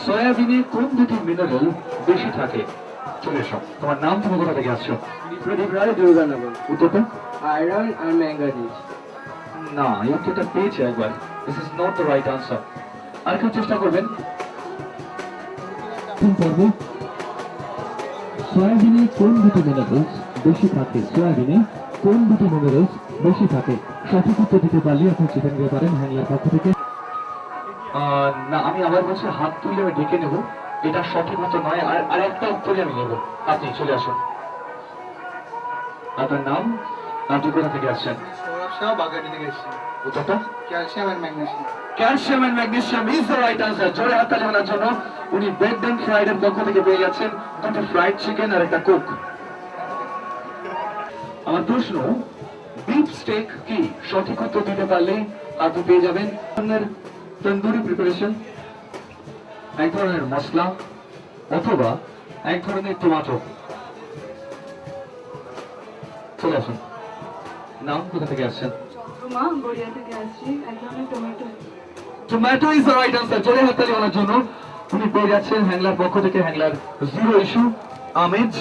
সয়াবিনে কোন দুটি মিনারেল বেশি থাকে? চলে এসো। তোমার নাম, তুমি কোথা থেকে আসছো? প্রদীপ রায়, দুর্গানগর। উত্তরটা? আয়রন আর ম্যাঙ্গানিজ। না, এই উত্তরটা পেয়েছে একবার। This is not the right answer. আর কেউ চেষ্টা করবেন? সয়াবিনে কোন দুটি মিনারেলস বেশি থাকে? সয়াবিনে কোন দুটি মিনারেলস বেশি থাকে? সঠিক উত্তর দিতে পারলে আপনি চিকেন নিতে পারেন হ্যাংলার পক্ষ থেকে। না, আমি আবার বলছি, হাত তুলে আমি ঢেকে নেব। এটা সঠিক উত্তর নয়। আর একটা উত্তরই আমি নেব। আপনি চলে আসুন। আপনার নাম, আপনি কোথা থেকে আসছেন? সৌরভ শাহ, বাগানি থেকে এসেছি। উত্তরটা? Calcium and magnesium. Calcium and magnesium is the right answer. জোরে হাততালি ওনার জন্য। উনি বেকড এন্ড ফ্রাইড এর পক্ষ থেকে পেয়ে যাচ্ছেন দুটো ফ্রাইড চিকেন আর একটা কোক। আমার প্রশ্ন, বিফ স্টেক কি? সঠিক উত্তর দিতে পারলে আপনি পেয়ে যাবেন তন্দুরি প্রিপারেশন, এক ধরনের মশলা, অথবা এক ধরনের টমেটো। চলে আসুন। নাম, কোথা থেকে আসছেন? মা গড়িয়া থেকে আসছি। এক ধরনের tomato. Tomato is the right answer. জোরে হাততালি ওনার জন্য। উনি পেয়ে যাচ্ছেন হ্যাংলার পক্ষ থেকে হ্যাংলার জিরো ইস্যু আমেজ।